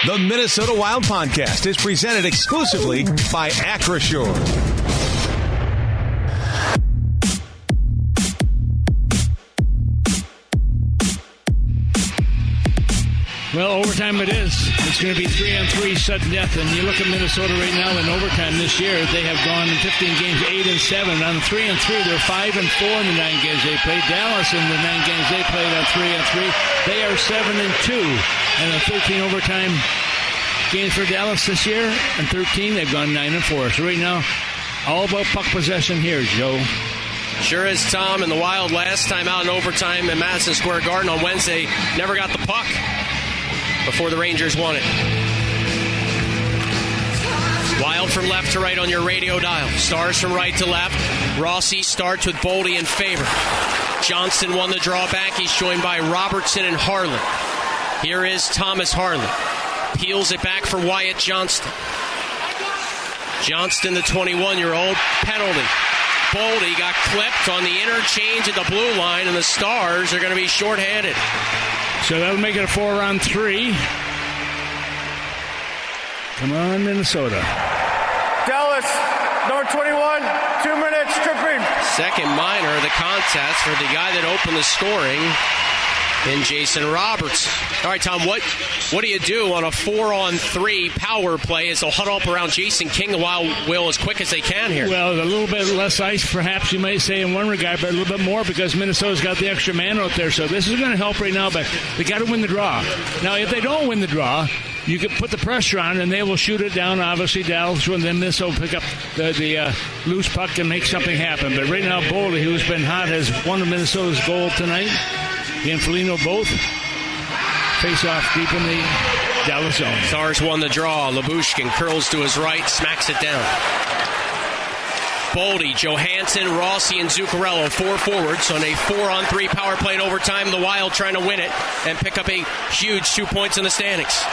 The Minnesota Wild Podcast is presented exclusively by Acrisure. Well, overtime it is. It's going to be 3-on-3 sudden death. And you look at Minnesota right now in overtime this year, they have gone in 15 games 8-7. On 3-on-3, they're 5-4 in the 9 games they played. Dallas in the 9 games they played on 3-on-3, they are 7-2. And the 13 overtime games for Dallas this year, and 13, they've gone 9-4. So right now, all about puck possession here, Joe. Sure is, Tom. And the Wild last time out in overtime at Madison Square Garden on Wednesday never got the puck before the Rangers won it. Wild from left to right on your radio dial. Stars from right to left. Rossi starts with Boldy in favor. Johnston won the draw back. He's joined by Robertson and Harlan. Here is Thomas Harlan. Peels it back for Wyatt Johnston. Johnston, the 21-year-old, penalty. Boldy got clipped on the interchange at the blue line, and the Stars are going to be shorthanded. So that'll make it a 4-on-3. Come on, Minnesota. Dallas, number 21, 2 minutes, tripping. Second minor of the contest for the guy that opened the scoring in Jason Roberts. All right, Tom, what do you do on a 4-on-3 power play as they'll huddle up around Jason King? The Wild will as quick as they can here. Well, a little bit less ice, perhaps you might say in one regard, but a little bit more because Minnesota's got the extra man out there. So this is going to help right now, but they got to win the draw. Now, if they don't win the draw, you can put the pressure on, and they will shoot it down. Obviously, Dallas will then Minnesota will pick up the loose puck and make something happen. But right now, Boldy, who's been hot, has won Minnesota's goal tonight. He and Foligno both face off deep in the Dallas zone. Stars won the draw. Labushkin curls to his right, smacks it down. Boldy, Johansson, Rossi, and Zuccarello, 4 forwards on a 4-on-3 power play in overtime. The Wild trying to win it and pick up a huge 2 points in the standings.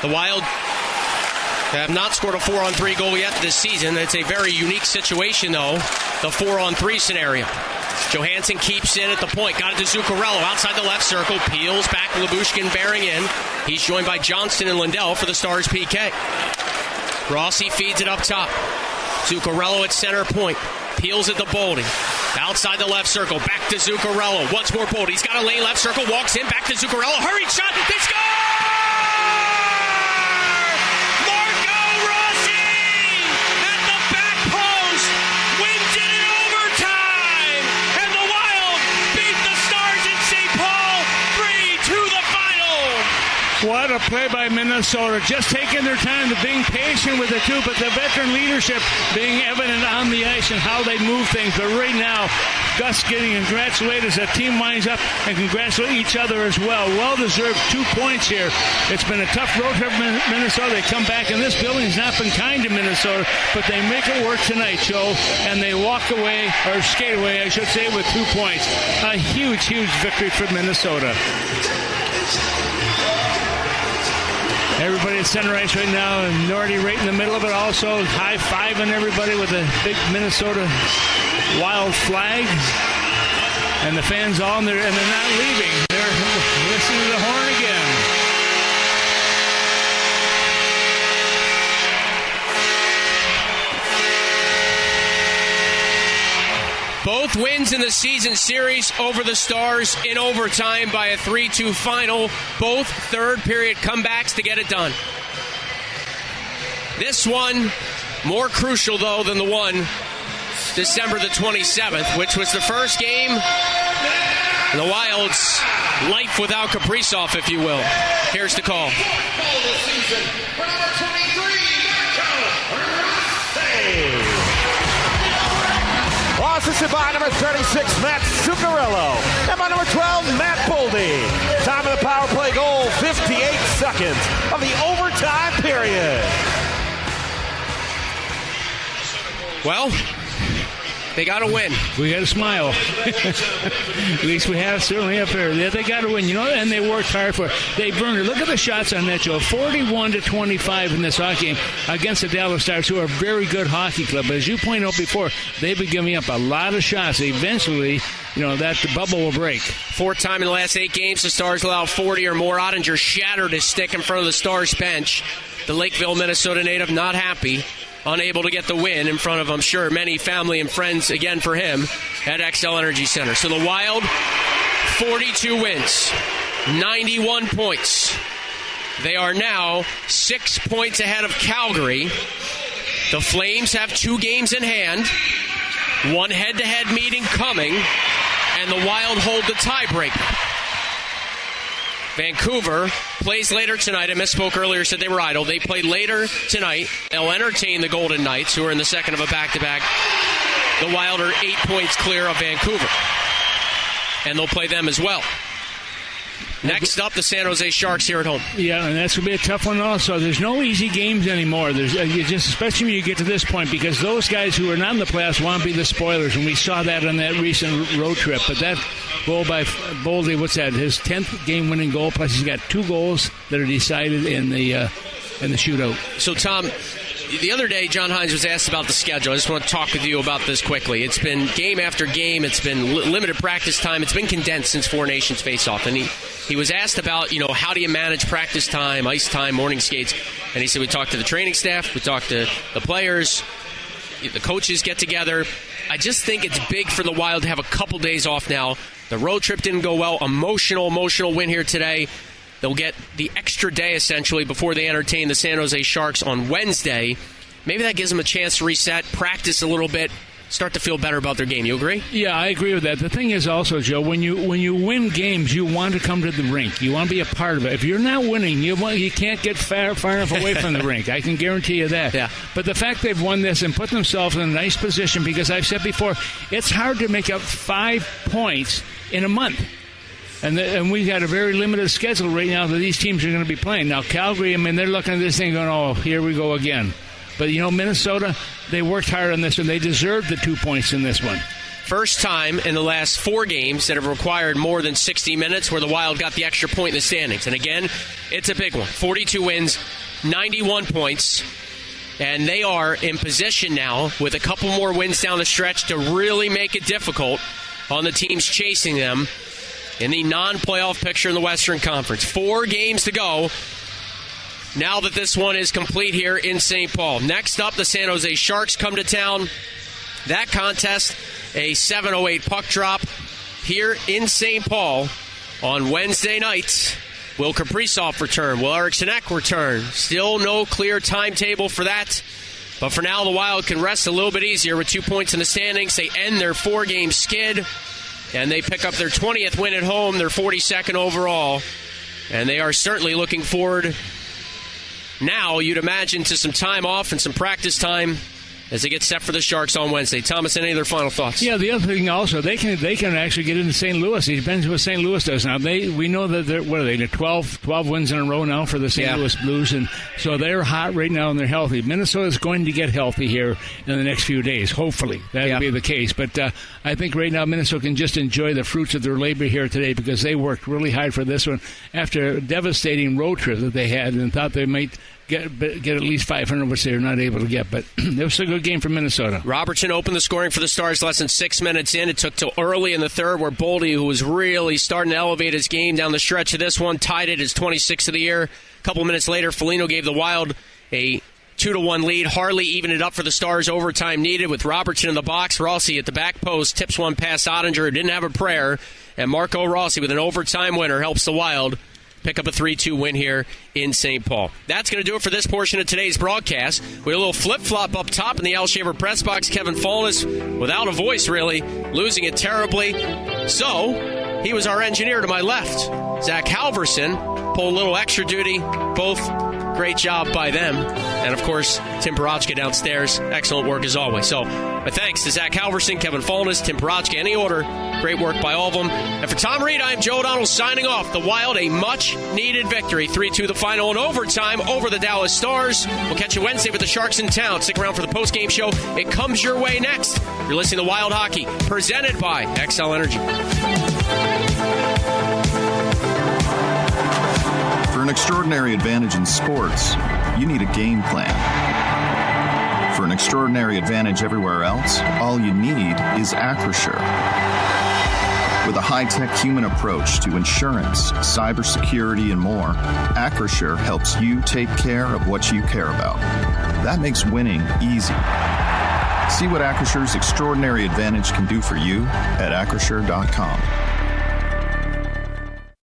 The Wild have not scored a 4-on-3 goal yet this season. It's a very unique situation, though, the 4-on-3 scenario. Johansson keeps in at the point. Got it to Zuccarello outside the left circle. Peels back. Labushkin bearing in. He's joined by Johnston and Lindell for the Stars PK. Rossi feeds it up top. Zuccarello at center point. Peels at the Boldy. Outside the left circle. Back to Zuccarello. Once more Boldy. He's got a lane left circle. Walks in. Back to Zuccarello. Hurried shot. They score! What a play by Minnesota. Just taking their time, to being patient with the two, but the veteran leadership being evident on the ice and how they move things. But right now, Gus getting congratulated as the team winds up and congratulate each other as well. Well-deserved 2 points here. It's been a tough road for Minnesota. They come back, and this building's not been kind to Minnesota, but they make it work tonight, Joe, and they walk away, or skate away, I should say, with 2 points. A huge, huge victory for Minnesota. Everybody at center ice right now, and Nordy right in the middle of it also, high-fiving everybody with a big Minnesota Wild flag. And the fans all in there, and they're not leaving. They're listening to the horn again. Both wins in the season series over the Stars in overtime by a 3-2 final. Both third-period comebacks to get it done. This one more crucial, though, than the one December the 27th, which was the first game in the Wild's life without Kaprizov, if you will. Here's the call. Assisted by number 36, Matt Zuccarello. And by number 12, Matt Boldy. Time of the power play goal, 58 seconds of the overtime period. Well, They got to win. We got to smile. At least we certainly have here. They got to win, and they worked hard for it. Dave Berner, look at the shots on that, Joe. 41-25 in this hockey game against the Dallas Stars, who are a very good hockey club. But as you pointed out before, they've been giving up a lot of shots. Eventually, that the bubble will break. Fourth time in the last 8 games, the Stars allow 40 or more. Ottinger shattered his stick in front of the Stars bench. The Lakeville, Minnesota native not happy. Unable to get the win in front of, I'm sure, many family and friends, again for him, at XL Energy Center. So the Wild, 42 wins, 91 points. They are now 6 points ahead of Calgary. The Flames have 2 games in hand, 1 head-to-head meeting coming, and the Wild hold the tiebreaker. Vancouver plays later tonight. I misspoke earlier, said they were idle. They play later tonight. They'll entertain the Golden Knights, who are in the second of a back-to-back. The Wild are 8 points clear of Vancouver, and they'll play them as well. Next up, the San Jose Sharks here at home. Yeah, and that's going to be a tough one also. There's no easy games anymore. Especially when you get to this point, because those guys who are not in the playoffs want to be the spoilers, and we saw that on that recent road trip. But that goal by Boldy, what's that? His 10th game-winning goal, plus he's got 2 goals that are decided in the shootout. So, Tom, the other day, John Hines was asked about the schedule. I just want to talk with you about this quickly. It's been game after game. It's been limited practice time. It's been condensed since Four Nations face-off. And he was asked about, how do you manage practice time, ice time, morning skates. And he said, we talked to the training staff. We talked to the players. The coaches get together. I just think it's big for the Wild to have a couple days off now. The road trip didn't go well. Emotional win here today. They'll get the extra day, essentially, before they entertain the San Jose Sharks on Wednesday. Maybe that gives them a chance to reset, practice a little bit, start to feel better about their game. You agree? Yeah, I agree with that. The thing is also, Joe, when you win games, you want to come to the rink. You want to be a part of it. If you're not winning, you can't get far enough away from the rink. I can guarantee you that. Yeah. But the fact they've won this and put themselves in a nice position, because I've said before, it's hard to make up 5 points in a month. And we've got a very limited schedule right now that these teams are going to be playing. Now, Calgary, they're looking at this thing going, oh, here we go again. But, Minnesota, they worked hard on this, and they deserved the 2 points in this one. First time in the last 4 games that have required more than 60 minutes where the Wild got the extra point in the standings. And, again, it's a big one. 42 wins, 91 points. And they are in position now with a couple more wins down the stretch to really make it difficult on the teams chasing them in the non-playoff picture in the Western Conference. 4 games to go now that this one is complete here in St. Paul. Next up, the San Jose Sharks come to town. That contest, a 7:08 puck drop here in St. Paul on Wednesday night. Will Kaprizov return? Will Eriksson Ek return? Still no clear timetable for that. But for now, the Wild can rest a little bit easier with 2 points in the standings. They end their 4-game skid. And they pick up their 20th win at home, their 42nd overall. And they are certainly looking forward now, you'd imagine, to some time off and some practice time as they get set for the Sharks on Wednesday. Thomas, any other final thoughts? Yeah, the other thing also, they can actually get into St. Louis. It depends what St. Louis does now. We know that they're 12 wins in a row now for the St. Louis Blues, and so they're hot right now and they're healthy. Minnesota's going to get healthy here in the next few days, hopefully. That'll be the case. But I think right now Minnesota can just enjoy the fruits of their labor here today, because they worked really hard for this one after a devastating road trip that they had and thought they might get at least 500, which they were not able to get. But it was a good game for Minnesota. Robertson opened the scoring for the Stars less than 6 minutes in. It took till early in the third where Boldy, who was really starting to elevate his game down the stretch of this one, tied it his 26th of the year. A couple minutes later, Foligno gave the Wild a 2-1 lead. Harley evened it up for the Stars. Overtime needed with Robertson in the box. Rossi at the back post tips one past Ottinger, who didn't have a prayer. And Marco Rossi with an overtime winner helps the Wild pick up a 3-2 win here in St. Paul. That's going to do it for this portion of today's broadcast. We had a little flip-flop up top in the Al Shaver press box. Kevin Fallness, without a voice really, losing it terribly. So, he was our engineer to my left. Zach Halverson pull a little extra duty. Both great job by them. And, of course, Tim Parachka downstairs. Excellent work as always. So, my thanks to Zach Halverson, Kevin Fulnes, Tim Parachka, any order. Great work by all of them. And for Tom Reid, I am Joe O'Donnell signing off. The Wild, a much-needed victory. 3-2 the final in overtime over the Dallas Stars. We'll catch you Wednesday with the Sharks in town. Stick around for the post-game show. It comes your way next. You're listening to Wild Hockey, presented by XL Energy. For an extraordinary advantage in sports, you need a game plan. For an extraordinary advantage everywhere else, all you need is Acrisure. With a high-tech human approach to insurance, cybersecurity, and more, Acrisure helps you take care of what you care about. That makes winning easy. See what Acrisure's extraordinary advantage can do for you at Acrisure.com.